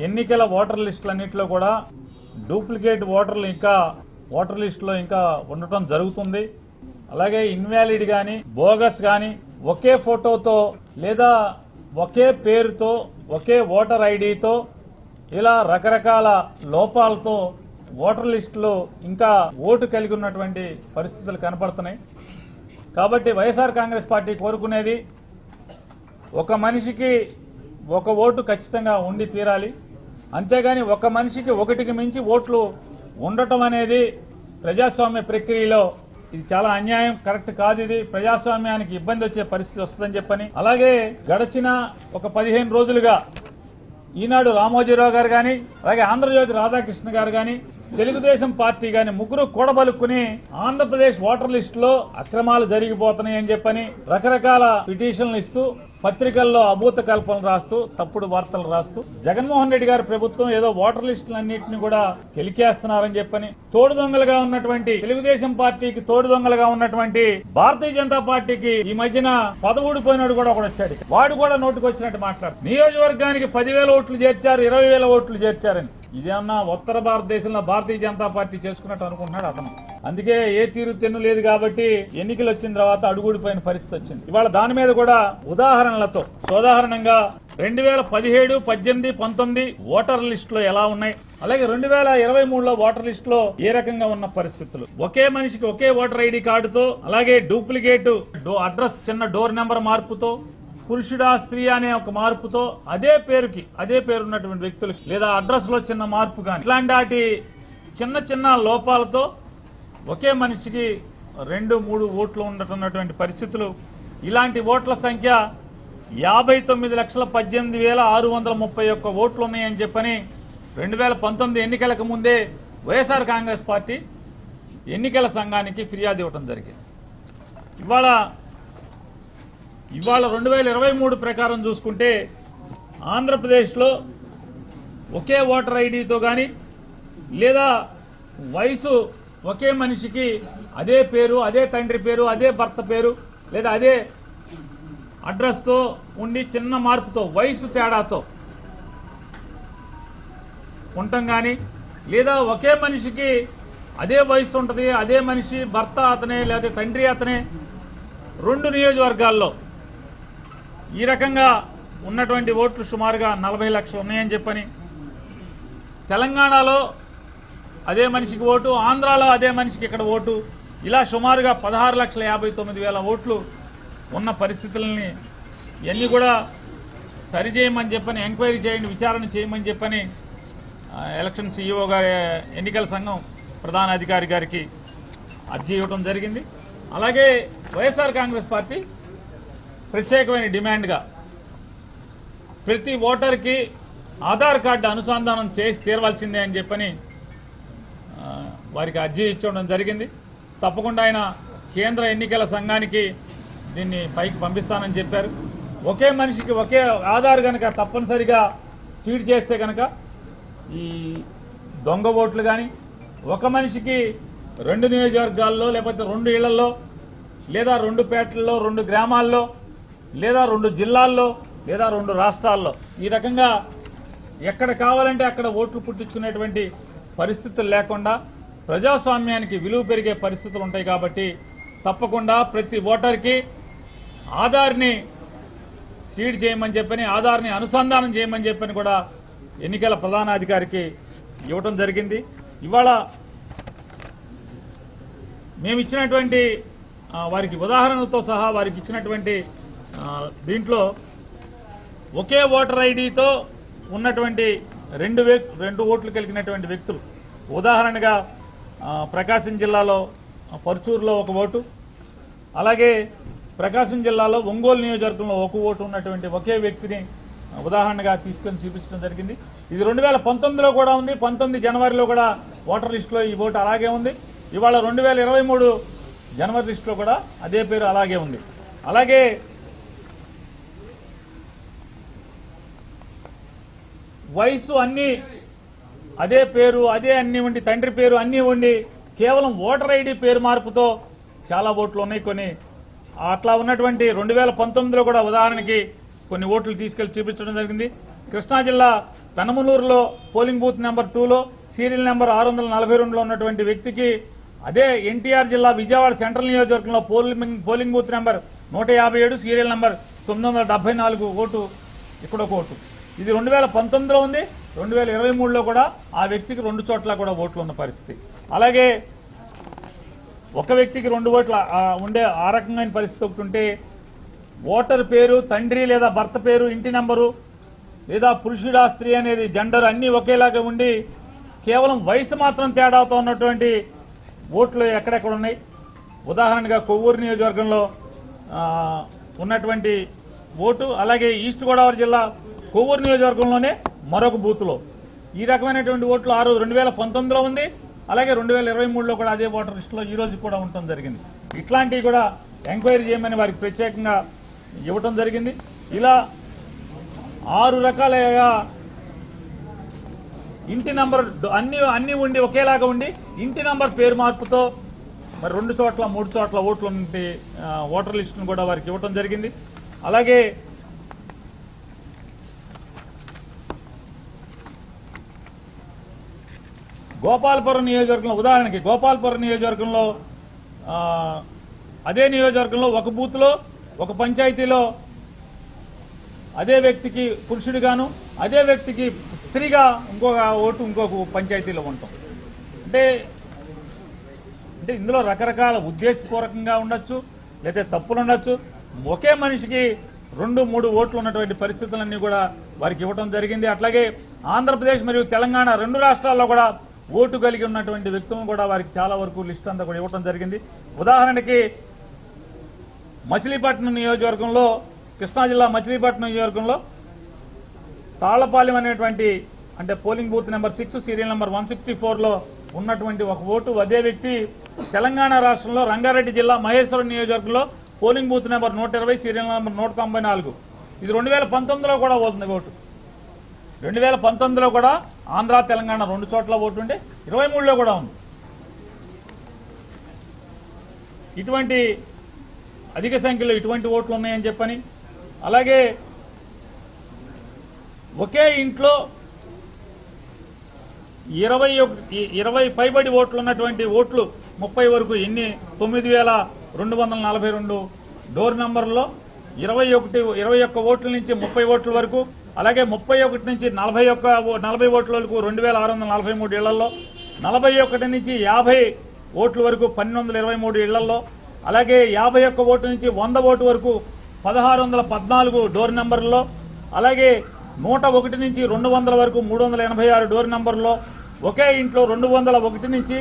ఎన్నికల ఓటర్ లిస్టులన్నింటిలో కూడా డూప్లికేట్ ఓటర్లు ఇంకా ఓటర్ లిస్టులో ఇంకా ఉండటం జరుగుతుంది. అలాగే ఇన్వాలిడ్ కానీ బోగస్ కానీ ఒకే ఫోటోతో లేదా ఒకే పేరుతో ఒకే ఓటర్ ఐడితో ఇలా రకరకాల లోపాలతో ఓటర్ లిస్టులో ఇంకా ఓటు కలిగి ఉన్నటువంటి పరిస్థితులు కనపడుతున్నాయి. కాబట్టి వైఎస్ఆర్ కాంగ్రెస్ పార్టీ కోరుకునేది ఒక మనిషికి ఒక ఓటు ఖచ్చితంగా ఉండి తీరాలి. అంతేగాని ఒక మనిషికి ఒకటికి మించి ఓట్లు ఉండటం అనేది ప్రజాస్వామ్య ప్రక్రియలో ఇది చాలా అన్యాయం, కరెక్ట్ కాదు. ఇది ప్రజాస్వామ్యానికి ఇబ్బంది వచ్చే పరిస్థితి వస్తుందని చెప్పని, అలాగే గడిచిన ఒక 15 రోజులుగా ఈనాడు రామోజీరావు గారు కానీ అలాగే ఆంధ్రజ్యోతి రాధాకృష్ణ గారు కానీ తెలుగుదేశం పార్టీ కానీ ముగ్గురు కూడబలుక్కుని ఆంధ్రప్రదేశ్ ఓటర్ లిస్టులో అక్రమాలు జరిగిపోతున్నాయని చెప్పని రకరకాల పిటిషన్లు ఇస్తూ పత్రికల్లో అభూత కల్పనలు రాస్తూ తప్పుడు వార్తలు రాస్తూ జగన్మోహన్ రెడ్డి గారి ప్రభుత్వం ఏదో ఓటర్ లిస్టులన్నింటినీ కూడా కెలికేస్తున్నారని చెప్పని తోడు దొంగలుగా ఉన్నటువంటి తెలుగుదేశం పార్టీకి తోడు దొంగలుగా ఉన్నటువంటి భారతీయ జనతా పార్టీకి ఈ మధ్యన పదవూడిపోయినాడు కూడా ఒకడు వచ్చాడు. వాడు కూడా నోటుకు వచ్చినట్టు మాట్లాడు నియోజకవర్గానికి 10,000 ఓట్లు చేర్చారు, 20,000 ఓట్లు చేర్చారని. ఇదేమన్నా ఉత్తర భారతదేశంలో భారతీయ జనతా పార్టీ చేసుకున్నట్టు అనుకుంటున్నాడు అతను. అందుకే ఏ తీరు తెన్ను లేదు కాబట్టి ఎన్నికలు వచ్చిన తర్వాత అడుగుడిపోయిన పరిస్థితి వచ్చింది. ఇవాళ దాని మీద కూడా ఉదాహరణలతో సోదాహరణంగా 2017, 18, 19 ఓటర్ లిస్టులో ఎలా ఉన్నాయి, అలాగే 2023లో ఓటర్ లిస్టులో ఏ రకంగా ఉన్న పరిస్థితులు, ఒకే మనిషికి ఒకే ఓటర్ ఐడి కార్డుతో అలాగే డూప్లికేట్ అడ్రస్ చిన్న డోర్ నెంబర్ మార్పుతో పురుషుడా స్త్రీ అనే ఒక మార్పుతో అదే పేరు ఉన్నటువంటి వ్యక్తులకి లేదా అడ్రస్ లో చిన్న మార్పు కానీ ఇట్లాంటి చిన్న చిన్న లోపాలతో ఒకే మనిషికి 2-3 ఓట్లు ఉండటున్నటువంటి పరిస్థితులు. ఇలాంటి ఓట్ల సంఖ్య 59,18,631 ఓట్లు ఉన్నాయని చెప్పని 2019 ఎన్నికలకు ముందే వైఎస్ఆర్ కాంగ్రెస్ పార్టీ ఎన్నికల సంఘానికి ఫిర్యాదు ఇవ్వడం జరిగింది. ఇవాళ 2023 ప్రకారం చూసుకుంటే ఆంధ్రప్రదేశ్లో ఒకే ఓటర్ ఐడితో కానీ లేదా వయసు ఒకే మనిషికి అదే పేరు, అదే తండ్రి పేరు, అదే భర్త పేరు లేదా అదే అడ్రస్తో ఉండి చిన్న మార్పుతో వయసు తేడాతో ఉండటం కానీ లేదా ఒకే మనిషికి అదే వయసు ఉంటుంది, అదే మనిషి భర్త అతనే లేదా తండ్రి అతనే 2 నియోజకవర్గాల్లో ఈ రకంగా ఉన్నటువంటి ఓట్లు సుమారుగా 40 లక్షలు ఉన్నాయని చెప్పని, తెలంగాణలో అదే మనిషికి ఓటు, ఆంధ్రాలో అదే మనిషికి ఇక్కడ ఓటు, ఇలా సుమారుగా 16,59,000 ఓట్లు ఉన్న పరిస్థితులని ఇవన్నీ కూడా సరిచేయమని చెప్పని, ఎంక్వైరీ చేయండి, విచారణ చేయమని చెప్పని ఎలక్షన్ సీఈఓ గారి ఎన్నికల సంఘం ప్రధాన అధికారి గారికి అర్జీ ఇవ్వడం జరిగింది. అలాగే వైఎస్ఆర్ కాంగ్రెస్ పార్టీ ప్రత్యేకమైన డిమాండ్గా ప్రతి ఓటర్కి ఆధార్ కార్డు అనుసంధానం చేసి తీరవలసిందే అని చెప్పని వారికి అర్జీ ఇచ్చడం జరిగింది. తప్పకుండా ఆయన కేంద్ర ఎన్నికల సంఘానికి దీన్ని పైకి పంపిస్తానని చెప్పారు. ఒకే మనిషికి ఒకే ఆధార్ కనుక తప్పనిసరిగా సీడ్ చేస్తే కనుక ఈ దొంగ ఓట్లు కానీ ఒక మనిషికి 2 నియోజకవర్గాల్లో లేకపోతే 2 ఇళ్లలో లేదా 2 పేటల్లో 2 గ్రామాల్లో లేదా 2 జిల్లాల్లో లేదా 2 రాష్ట్రాల్లో ఈ రకంగా ఎక్కడ కావాలంటే అక్కడ ఓట్లు పుట్టించుకునేటువంటి పరిస్థితులు లేకుండా ప్రజాస్వామ్యానికి విలువ పెరిగే పరిస్థితులు ఉంటాయి. కాబట్టి తప్పకుండా ప్రతి ఓటర్కి ఆధార్ని సీడ్ చేయమని చెప్పని, ఆధార్ని అనుసంధానం చేయమని చెప్పని కూడా ఎన్నికల ప్రధానాధికారికి ఇవ్వటం జరిగింది. ఇవాళ మేము ఇచ్చినటువంటి వారికి ఉదాహరణలతో సహా వారికి ఇచ్చినటువంటి దీంట్లో ఒకే ఓటర్ ఐడితో ఉన్నటువంటి 2 ఓట్లు కలిగినటువంటి వ్యక్తులు, ఉదాహరణగా ప్రకాశం జిల్లాలో పర్చూరులో 1 ఓటు, అలాగే ప్రకాశం జిల్లాలో ఒంగోలు నియోజకవర్గంలో 1 ఓటు ఉన్నటువంటి ఒకే వ్యక్తిని ఉదాహరణగా తీసుకొని చూపించడం జరిగింది. ఇది 2019లో కూడా ఉంది, 19 జనవరిలో కూడా ఓటర్ లిస్టులో ఈ ఓటు అలాగే ఉంది. ఇవాళ 2023 జనవరి లిస్టులో కూడా అదే పేరు అలాగే ఉంది. అలాగే వయసు అన్నీ అదే పేరు, అదే అన్నీ ఉండి, తండ్రి పేరు అన్నీ ఉండి కేవలం ఓటర్ ఐడి పేరు మార్పుతో చాలా ఓట్లు ఉన్నాయి. కొన్ని అట్లా ఉన్నటువంటి 2019లో కూడా ఉదాహరణకి కొన్ని ఓట్లు తీసుకెళ్లి చూపించడం జరిగింది. కృష్ణా జిల్లా పెనమలూరులో పోలింగ్ బూత్ నెంబర్ 2లో సీరియల్ నెంబర్ 642లో ఉన్నటువంటి వ్యక్తికి అదే ఎన్టీఆర్ జిల్లా విజయవాడ సెంట్రల్ నియోజకవర్గంలో polling booth number 157 serial number 974 vote ఇక్కడ ఒక ఓటు. ఇది 2019లో ఉంది. 2023లో కూడా ఆ వ్యక్తికి 2 చోట్ల కూడా ఓట్లు ఉన్న పరిస్థితి. అలాగే ఒక వ్యక్తికి 2 ఓట్ల ఉండే ఆ రకమైన పరిస్థితి ఒకటి ఉంటే ఓటర్ పేరు, తండ్రి లేదా భర్త పేరు, ఇంటి నెంబరు లేదా పురుషుడా స్త్రీ అనేది జెండర్ అన్నీ ఒకేలాగా ఉండి కేవలం వయసు మాత్రం తేడాతో ఉన్నటువంటి ఓట్లు ఎక్కడెక్కడ ఉన్నాయి. ఉదాహరణగా కొవ్వూరు నియోజకవర్గంలో ఉన్నటువంటి ఓటు, అలాగే ఈస్ట్ గోదావరి జిల్లా కొవ్వూరు నియోజకవర్గంలోనే మరొక బూత్లో ఈ రకమైనటువంటి ఓట్లు 2019లో ఉంది. అలాగే 2023లో కూడా అదే ఓటర్ లిస్టులో ఈ రోజు కూడా ఉండటం జరిగింది. ఇట్లాంటివి కూడా ఎంక్వైరీ చేయమని వారికి ప్రత్యేకంగా ఇవ్వటం జరిగింది. ఇలా 6 రకాలుగా ఇంటి నంబర్ అన్ని ఉండి ఒకేలాగా ఉండి ఇంటి నంబర్ పేరు మార్పుతో మరి 2 చోట్ల 3 చోట్ల ఓట్లు ఉంటే ఓటర్ లిస్టును కూడా వారికి ఇవ్వటం జరిగింది. అలాగే గోపాలపురం నియోజకవర్గంలో ఉదాహరణకి గోపాలపురం నియోజకవర్గంలో అదే నియోజకవర్గంలో ఒక బూత్లో ఒక పంచాయతీలో అదే వ్యక్తికి పురుషుడిగాను అదే వ్యక్తికి స్త్రీగా ఇంకొక ఓటు ఇంకొక పంచాయతీలో ఉంటాం. అంటే ఇందులో రకరకాల ఉద్దేశపూర్వకంగా ఉండొచ్చు, లేదా తప్పులు ఉండొచ్చు. ఒకే మనిషికి 2-3 ఓట్లు ఉన్నటువంటి పరిస్థితులన్నీ కూడా వారికి ఇవ్వడం జరిగింది. అట్లాగే ఆంధ్రప్రదేశ్ మరియు తెలంగాణ 2 రాష్ట్రాల్లో కూడా ఓటు కలిగి ఉన్నటువంటి వ్యక్తులను కూడా వారికి చాలా వరకు లిస్ట్ అంతా కూడా ఇవ్వడం జరిగింది. ఉదాహరణకి మచిలీపట్నం నియోజకవర్గంలో, కృష్ణా జిల్లా మచిలీపట్నం నియోజకవర్గంలో తాళ్లపాలెం అనేటువంటి అంటే polling booth number 6 serial number 164లో ఉన్నటువంటి ఒక ఓటు అదే వ్యక్తి తెలంగాణ రాష్ట్రంలో రంగారెడ్డి జిల్లా మహేశ్వరం నియోజకవర్గంలో polling booth number 120 serial number 194 ఇది 2019లో కూడా ఉంది ఓటు. 2019లో కూడా ఆంధ్ర తెలంగాణ 2 చోట్ల ఓటు ఉండే 23లో కూడా ఉంది. ఇటువంటి అధిక సంఖ్యలో ఇటువంటి ఓట్లు ఉన్నాయని చెప్పని, అలాగే ఒకే ఇంట్లో 20 పైబడి ఓట్లు ఉన్నటువంటి ఓట్లు 30 వరకు 9,242 డోర్ నంబర్లో 21 ఓట్ల నుంచి 30 ఓట్ల వరకు, అలాగే 31 నుంచి 40 ఓట్ల వరకు 2,643 ఇళ్లలో, 41 నుంచి 50 ఓట్ల వరకు 1,223 ఇళ్లలో, అలాగే 51 ఓట్ల నుంచి 100 ఓటు వరకు 1,614 డోర్ నంబర్లో, అలాగే 101 నుంచి 200 వరకు 386 డోర్ నంబర్లో, ఒకే ఇంట్లో 201 నుంచి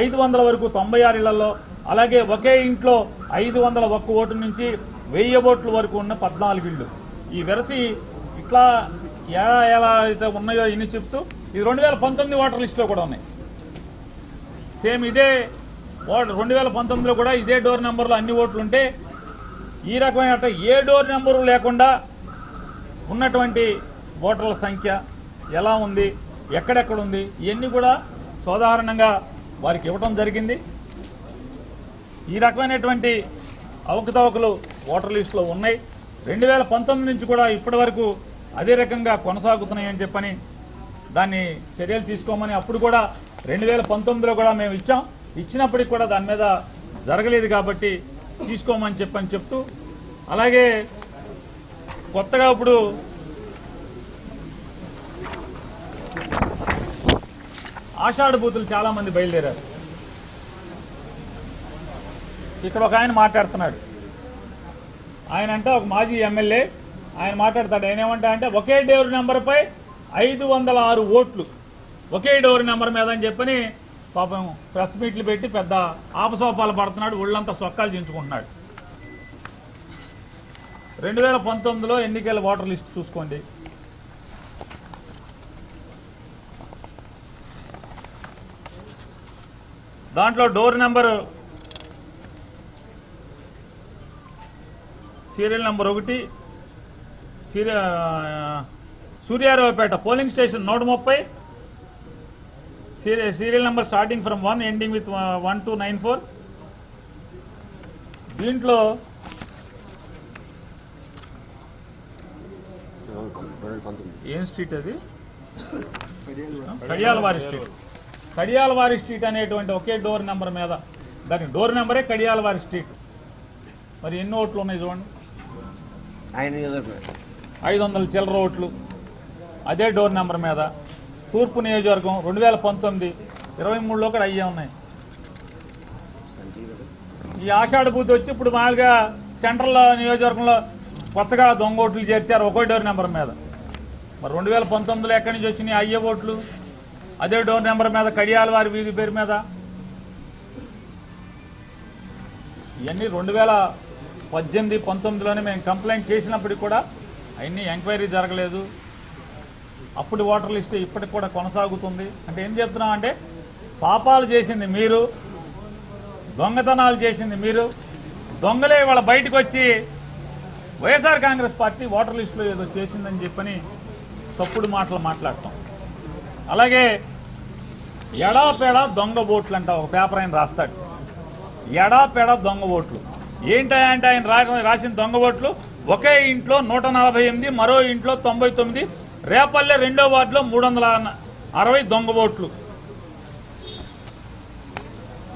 500 వరకు 96 ఇళ్లలో, అలాగే ఒకే ఇంట్లో 501 ఓటు నుంచి 1000 ఓట్ల వరకు ఉన్న 14 ఇళ్లు. ఈ వెరసి ఇట్లా ఎలా అయితే ఉన్నాయో ఇన్ని చెప్తూ ఇది 2019 ఓటర్ లిస్టులో కూడా ఉన్నాయి. సేమ్ ఇదే 2019లో కూడా ఇదే డోర్ నెంబర్లో అన్ని ఓట్లు ఉంటే ఈ రకమైన ఏ డోర్ నెంబరు లేకుండా ఉన్నటువంటి ఓటర్ల సంఖ్య ఎలా ఉంది, ఎక్కడెక్కడ ఉంది, ఇవన్నీ కూడా సాధారణంగా వారికి ఇవ్వటం జరిగింది. ఈ రకమైనటువంటి అవకతవకలు ఓటర్ లిస్టులో ఉన్నాయి. 2019 నుంచి కూడా ఇప్పటి వరకు అదే రకంగా కొనసాగుతున్నాయని చెప్పని దాన్ని చర్యలు తీసుకోమని అప్పుడు కూడా 2019లో కూడా మేము ఇచ్చినప్పటికి కూడా దాని మీద జరగలేదు కాబట్టి తీసుకోమని చెప్తూ, అలాగే కొత్తగా ఇప్పుడు ఆషాఢ బూతులు చాలా మంది బయలుదేరారు. ఇక్కడ ఒక ఆయన మాట్లాడుతున్నాడు. ఆయన అంటే ఒక మాజీ ఎమ్మెల్యే ఆయన మాట్లాడతాడు. ఆయన ఏమంటా అంటే ఒకే డోర్ నెంబర్పై 506 ఓట్లు ఒకే డోర్ నెంబర్ మీద అని చెప్పని పాపం ప్రెస్ మీట్లు పెట్టి పెద్ద ఆపసోపాలు పడుతున్నాడు. ఒళ్ళంతా సొక్కాలు చించుకుంటున్నాడు. 2019లో ఎన్నికల ఓటర్ లిస్ట్ చూసుకోండి. దాంట్లో door number serial number 1 Suryaraopeta polling station 130 serial number starting from 1 ending with 1294. దీంట్లో ఏం స్ట్రీట్ అది కడియాలవారి స్ట్రీట్ అనేటువంటి ఒకే డోర్ నెంబర్ మీద, దాని డోర్ నెంబరే కడియాలవారి స్ట్రీట్. మరి ఎన్ని ఓట్లు ఉన్నాయి చూడండి, 500 చిల్లర ఓట్లు అదే డోర్ నెంబర్ మీద. తూర్పు నియోజకవర్గం 2019 23లో కూడా అయ్యే ఉన్నాయి. ఈ ఆషాఢ బూత్ వచ్చి ఇప్పుడు మామూలుగా సెంట్రల్ నియోజకవర్గంలో కొత్తగా దొంగ ఓట్లు చేర్చారు ఒకే డోర్ నెంబర్ మీద. మరి 2019లో ఎక్కడి నుంచి వచ్చినాయి అయ్యే ఓట్లు? అదే డోర్ నెంబర్ మీద, కడియాలవారి వీధి పేరు మీద. ఇవన్నీ 2018, 19లోనే మేము కంప్లైంట్ చేసినప్పటికి కూడా అవన్నీ ఎంక్వైరీ జరగలేదు. అప్పుడు ఓటర్ లిస్ట్ ఇప్పటికి కూడా కొనసాగుతుంది. అంటే ఏం చెప్తున్నాం అంటే, పాపాలు చేసింది మీరు, దొంగతనాలు చేసింది మీరు, దొంగలే వాళ్ళ బయటకు వచ్చి వైఎస్ఆర్ కాంగ్రెస్ పార్టీ ఓటర్ లిస్టులో ఏదో చేసిందని చెప్పని తప్పుడు మాటలు మాట్లాడటం. అలాగే ఎడాపెడా దొంగ ఓట్లు అంట ఒక పేపర్ ఆయన రాస్తాడు. ఎడాపెడా దొంగ ఓట్లు ఏంటంటే ఆయన రాసిన దొంగ ఓట్లు ఒకే ఇంట్లో 148, మరో ఇంట్లో 99, రేపల్లె 2వ వార్డులో 360 దొంగ ఓట్లు.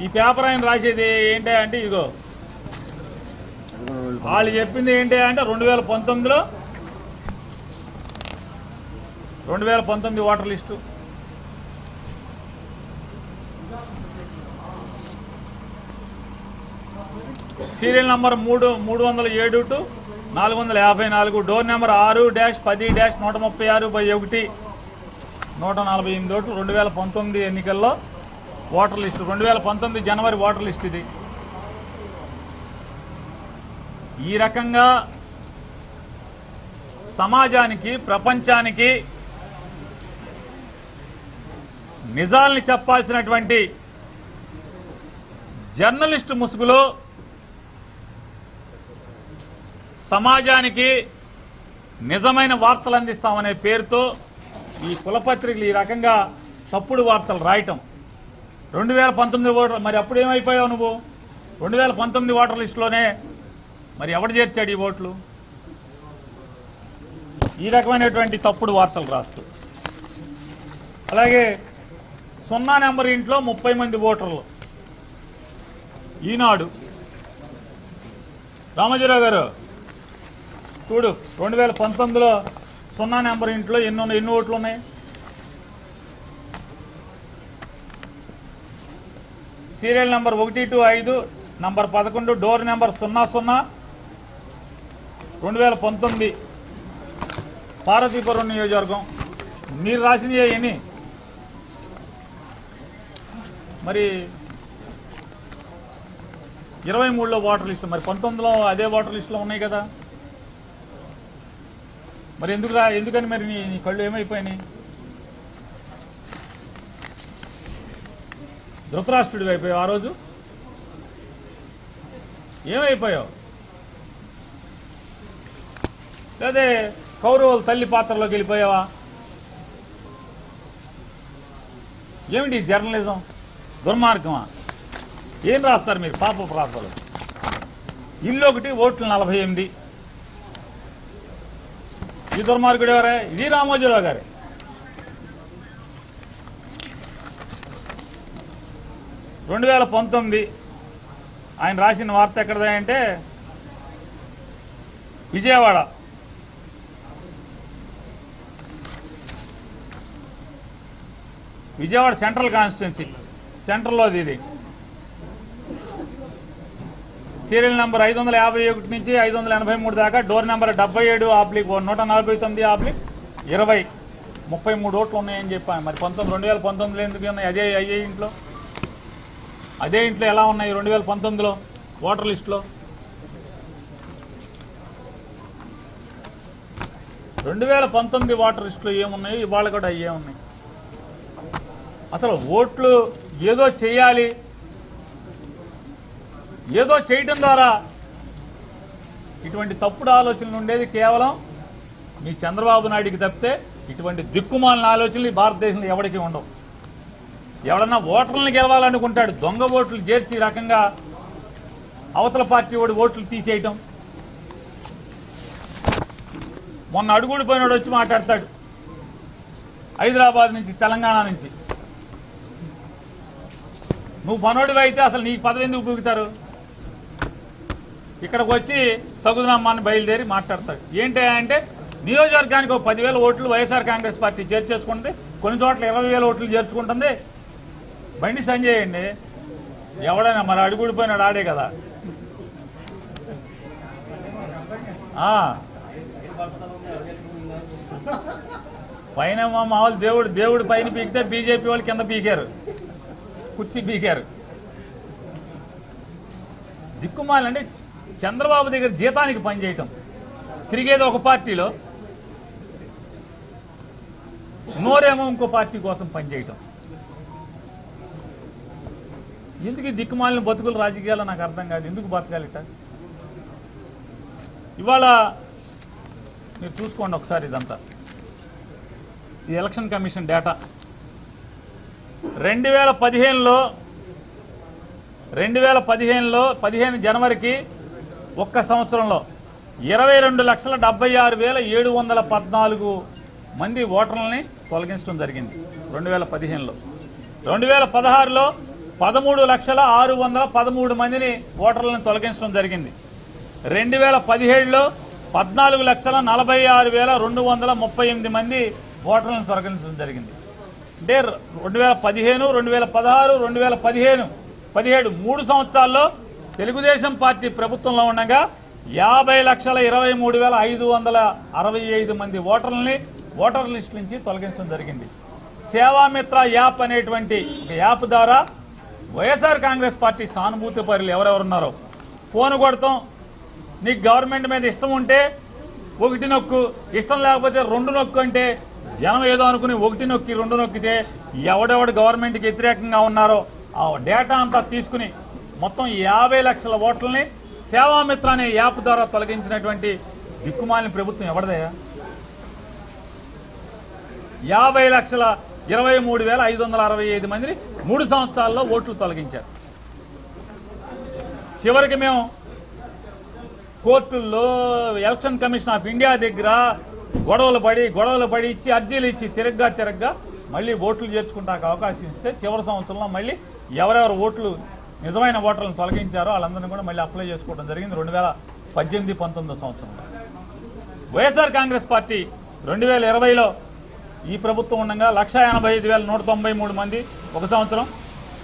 ఈ పేపర్ ఆయన రాసేది ఏంటంటే ఇగో వాళ్ళు చెప్పింది ఏంటి అంటే 2019 voter list. Serial number 307 to 454, door number 6-10-136/1 148 ఓట్లు. 2019 ఎన్నికల్లో ఓటర్ లిస్టు, 2019 జనవరి ఓటర్ లిస్ట్ ఇది. ఈ రకంగా సమాజానికి, ప్రపంచానికి నిజాల్ని చెప్పాల్సినటువంటి జర్నలిస్టు ముసుగులో సమాజానికి నిజమైన వార్తలు అందిస్తామనే పేరుతో ఈ కులపత్రికలు ఈ రకంగా తప్పుడు వార్తలు రాయటం. 2019 ఓటర్, మరి అప్పుడు ఏమైపోయావు నువ్వు? 2019 ఓటర్ లిస్టులోనే మరి ఎవడు చేర్చాడు ఈ ఓట్లు? ఈ రకమైనటువంటి తప్పుడు వార్తలు రాస్తూ. అలాగే 0 నెంబర్ ఇంట్లో 30 మంది ఓటర్లు. ఈనాడు రామోజీరావు గారు చూడు, 2019లో 0 నెంబర్ ఇంట్లో ఎన్ని ఓట్లు ఉన్నాయి? Serial number 1-5, number 11, door number 00, 2019 Parvathipuram నియోజకవర్గం. మీరు రాసినవి ఎన్ని? మరి 23లో ఓటర్ లిస్టు, మరి 19లో అదే ఓటర్ లిస్టులో ఉన్నాయి కదా. మరి ఎందుకని మరి నీ కళ్ళు ఏమైపోయినాయి? ధృతరాష్ట్రుడివి అయిపోయావు ఆ రోజు. ఏమైపోయావు? అదే కౌరవుల తల్లి పాత్రలోకి వెళ్ళిపోయావా? ఏమిటి జర్నలిజం? దుర్మార్గమా? ఏం రాస్తారు మీరు పాప ప్రాంతాలు? ఇల్లు ఒకటి, ఓట్లు 48. ఈ దుర్మార్గుడు ఎవరే? ఇది రామోజీరావు గారే. రెండు 2019 ఆయన రాసిన వార్త ఎక్కడదంటే విజయవాడ. విజయవాడ సెంట్రల్ కాన్స్టిట్యున్సీ, సెంట్రల్లోది ఇది. సీరియల్ నెంబర్ 551 నుంచి 583 దాకా, డోర్ నెంబర్ 77/149/20, 33 ఓట్లు ఉన్నాయని చెప్పాను. మరి 2019లో ఎందుకు ఉన్నాయి? అయ్యే ఇంట్లో ఎలా ఉన్నాయి 2019లో ఓటర్ లిస్టులో? 2019 ఓటర్ లిస్టులో ఏమున్నాయి? ఇవాళ కూడా అయ్యే ఉన్నాయి. అసలు ఓట్లు ఏదో చేయాలి, ఏదో చేయటం ద్వారా ఇటువంటి తప్పుడు ఆలోచనలు ఉండేది కేవలం మీ చంద్రబాబు నాయుడికి తప్పితే ఇటువంటి దిక్కుమాలిన ఆలోచనలు ఈ భారతదేశంలో ఎవరికి ఉండవు. ఎవడన్నా ఓటర్లను గెలవాలనుకుంటాడు, దొంగ ఓట్లు చేర్చి రకంగా అవతల పార్టీ వాడి ఓట్లు తీసేయటం. మొన్న అడుగుడిపోయినాడు వచ్చి మాట్లాడతాడు, హైదరాబాద్ నుంచి, తెలంగాణ నుంచి. నువ్వు పనోడివి అయితే అసలు నీకు పదవి ఎందుకు పూగుతారు? ఇక్కడికి వచ్చి తగుదనమ్మాన్ని బయలుదేరి మాట్లాడతాడు. ఏంటి అంటే నియోజకవర్గానికి 10,000 ఓట్లు వైఎస్ఆర్ కాంగ్రెస్ పార్టీ చేర్చేసుకుంటుంది, కొన్ని చోట్ల 20,000 ఓట్లు చేర్చుకుంటుంది. బండి సంజయ్ అండి, ఎవడైనా మరి అడుగుడిపోయినాడు ఆడే కదా. పైన మామూలు దేవుడు పైన పీకితే బీజేపీ వాళ్ళు కింద పీకారు, కుర్చీ పీకారు. దిక్కుమాలండి చంద్రబాబు దగ్గర జీతానికి పనిచేయటం, తిరిగేది ఒక పార్టీలో, నోరేమో ఇంకో పార్టీ కోసం పనిచేయటం. ఎందుకు ఈ దిక్కుమాలిన బతుకులు రాజకీయాలు నాకు అర్థం కాదు. ఎందుకు బతకాలిట? ఇవాళ మీరు చూసుకోండి ఒకసారి ఇదంతా. ఈ ఎలక్షన్ కమిషన్ డేటా 2015లో 15 జనవరికి ఒక్క సంవత్సరంలో 22,76,714 మంది ఓటర్లని తొలగించడం జరిగింది 2015లో. 2016లో 13,06,13 మందిని ఓటర్లను తొలగించడం జరిగింది. 2017లో 14,46,238 మంది ఓటర్లను తొలగించడం జరిగింది. అంటే 2015, 2016, 2017 3 సంవత్సరాల్లో తెలుగుదేశం పార్టీ ప్రభుత్వంలో ఉండగా 50,23,565 మంది ఓటర్లని ఓటర్ లిస్ట్ నుంచి తొలగించడం జరిగింది. సేవామిత్ర యాప్ అనేటువంటి ఒక యాప్ ద్వారా వైఎస్ఆర్ కాంగ్రెస్ పార్టీ సానుభూతి పరులు ఎవరెవరున్నారో ఫోన్ కొడతాం, నీకు గవర్నమెంట్ మీద ఇష్టం ఉంటే 1 నొక్కు, ఇష్టం లేకపోతే 2 నొక్కు అంటే జనం ఏదో అనుకుని 1 నొక్కి 2 నొక్కితే ఎవడెవడు గవర్నమెంట్కి వ్యతిరేకంగా ఉన్నారో ఆ డేటా అంతా తీసుకుని మొత్తం 50 లక్షల ఓట్లని సేవామిత్ర అనే యాప్ ద్వారా తొలగించినటువంటి దిక్కుమాలిన ప్రభుత్వం ఎవరిదయ్యా? 50,23,565 మందిని 3 సంవత్సరాల్లో ఓట్లు తొలగించారు. చివరికి మేము కోర్టుల్లో, ఎలక్షన్ కమిషన్ ఆఫ్ ఇండియా దగ్గర గొడవలు పడి ఇచ్చి అర్జీలు ఇచ్చి తిరగ్గా మళ్ళీ ఓట్లు చేర్చుకుంటానికి అవకాశం ఇస్తే చివరి సంవత్సరంలో మళ్ళీ ఎవరెవరు ఓట్లు నిజమైన ఓటర్లను తొలగించారో వాళ్ళందరినీ కూడా మళ్ళీ అప్లై చేసుకోవడం జరిగింది 2018-19 సంవత్సరంలో. వైఎస్ఆర్ కాంగ్రెస్ పార్టీ 2020లో ఈ ప్రభుత్వం ఉండగా 1,85,193 మంది ఒక సంవత్సరం,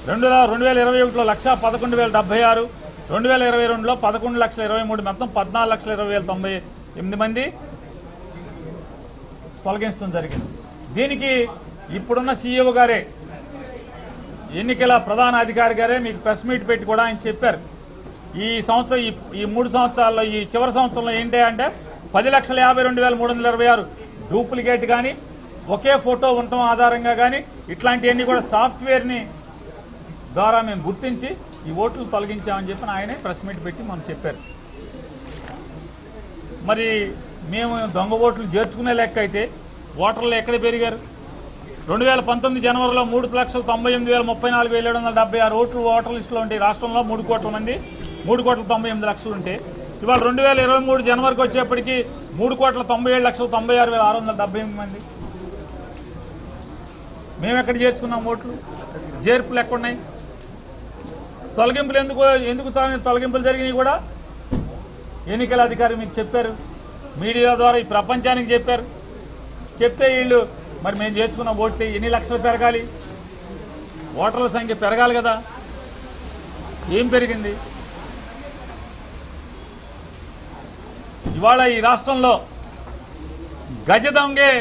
2021లో 1,11,076, 2022లో 11,23,000, మొత్తం 14,20,098 మంది తొలగించడం జరిగింది. దీనికి ఇప్పుడున్న సీఈఓ గారే, ఎన్నికల ప్రధాన అధికారి గారే మీకు ప్రెస్ మీట్ పెట్టి కూడా ఆయన చెప్పారు. ఈ సంవత్సరం ఈ 3 సంవత్సరాల్లో ఈ చివరి సంవత్సరంలో ఏంటి అంటే 10,52,326 డూప్లికేట్ కానీ ఒకే ఫోటో ఉండటం ఆధారంగా కానీ ఇట్లాంటివన్నీ కూడా సాఫ్ట్వేర్ని ద్వారా మేము గుర్తించి ఈ ఓట్లు తొలగించామని చెప్పి ఆయనే ప్రెస్ మీట్ పెట్టి మనం చెప్పారు. మరి మేము దొంగ ఓట్లు చేర్చుకునే లెక్క అయితే ఓటర్లు ఎక్కడ పెరిగారు? 2019 జనవరిలో 3,98,34,776 ఓట్లు ఓటర్ లిస్టులో ఉంటే రాష్ట్రంలో 3 కోట్ల మంది, 3,98 లక్షలు ఉంటే ఇవాళ 2023 జనవరికి వచ్చేప్పటికి 3,97,96,678 మంది. మేము ఎక్కడ చేర్చుకున్నాం ఓట్లు? చేర్పులు ఎక్కడున్నాయి? తొలగింపులు ఎందుకు తొలగింపులు జరిగినాయి కూడా ఎన్నికల అధికారి మీకు చెప్పారు, మీడియా ద్వారా ఈ ప్రపంచానికి చెప్పారు. చెప్తే వీళ్ళు మరి మేము చేర్చుకున్న ఓట్లు ఎన్ని లక్షలు పెరగాలి, ఓటర్ల సంఖ్య పెరగాలి కదా, ఏం పెరిగింది? ఇవాళ ఈ రాష్ట్రంలో గజ దొంగే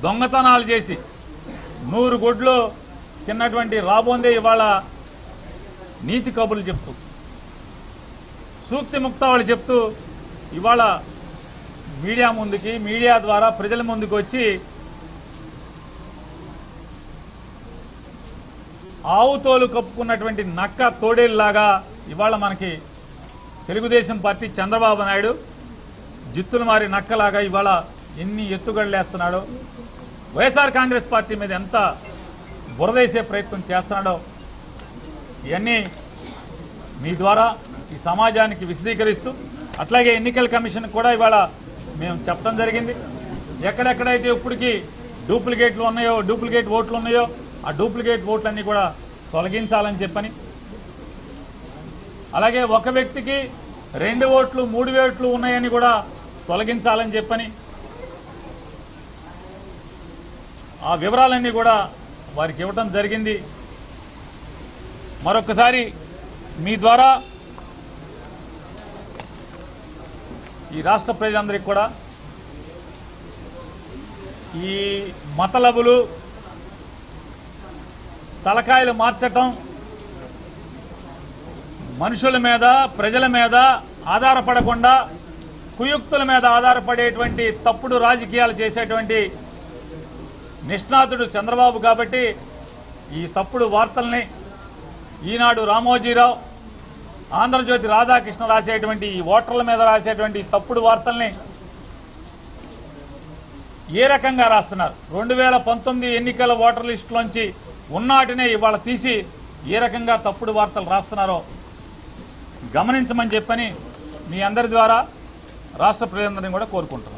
దొంగతనాలు చేసి 100 గొడ్లు తిన్నటువంటి రాబోందే ఇవాళ నీతి కబుర్లు చెప్తూ, సూక్తి ముక్తావళి చెప్తూ ఇవాళ మీడియా ముందుకి, మీడియా ద్వారా ప్రజల ముందుకు వచ్చి ఆవు తోలు కప్పుకున్నటువంటి నక్క తోడేళ్లాగా ఇవాళ మనకి తెలుగుదేశం పార్టీ చంద్రబాబు నాయుడు జిత్తులు మారి నక్కలాగా ఇవాళ ఎన్ని ఎత్తుగడలేస్తున్నాడో, వైఎస్ఆర్ కాంగ్రెస్ పార్టీ మీద ఎంత బురదేసే ప్రయత్నం చేస్తున్నాడో ఇవన్నీ మీ ద్వారా ఈ సమాజానికి విశదీకరిస్తూ, అట్లాగే ఎన్నికల కమిషన్ కూడా ఇవాళ మేము చెప్పడం జరిగింది. ఎక్కడెక్కడైతే ఇప్పటికీ డూప్లికేట్ ఓట్లు ఉన్నాయో ఆ డూప్లికేట్ ఓట్లన్నీ కూడా తొలగించాలని చెప్పని, అలాగే ఒక వ్యక్తికి 2 ఓట్లు 3 ఓట్లు ఉన్నాయని కూడా తొలగించాలని చెప్పని ఆ వివరాలన్నీ కూడా వారికి ఇవ్వటం జరిగింది. మరొకసారి మీ ద్వారా ఈ రాష్ట్ర ప్రజలందరికీ కూడా ఈ మతలబులు తలకాయలు మార్చటం, మనుషుల మీద ప్రజల మీద ఆధారపడకుండా కుయుక్తుల మీద ఆధారపడేటువంటి తప్పుడు రాజకీయాలు చేసేటువంటి నిష్ణాతుడు చంద్రబాబు కాబట్టి ఈ తప్పుడు వార్తల్ని ఈనాడు రామోజీరావు, ఆంధ్రజ్యోతి రాధాకృష్ణ రాసేటువంటి ఈ ఓటర్ల మీద రాసేటువంటి తప్పుడు వార్తల్ని ఏ రకంగా రాస్తున్నారు, 2019 ఎన్నికల ఓటర్ లిస్టులోంచి ఉన్నాటినే ఇవాళ తీసి ఏ రకంగా తప్పుడు వార్తలు రాస్తున్నారో గమనించమని చెప్పని మీ అందరి ద్వారా రాష్ట్ర ప్రజలందరినీ కూడా కోరుకుంటున్నాను.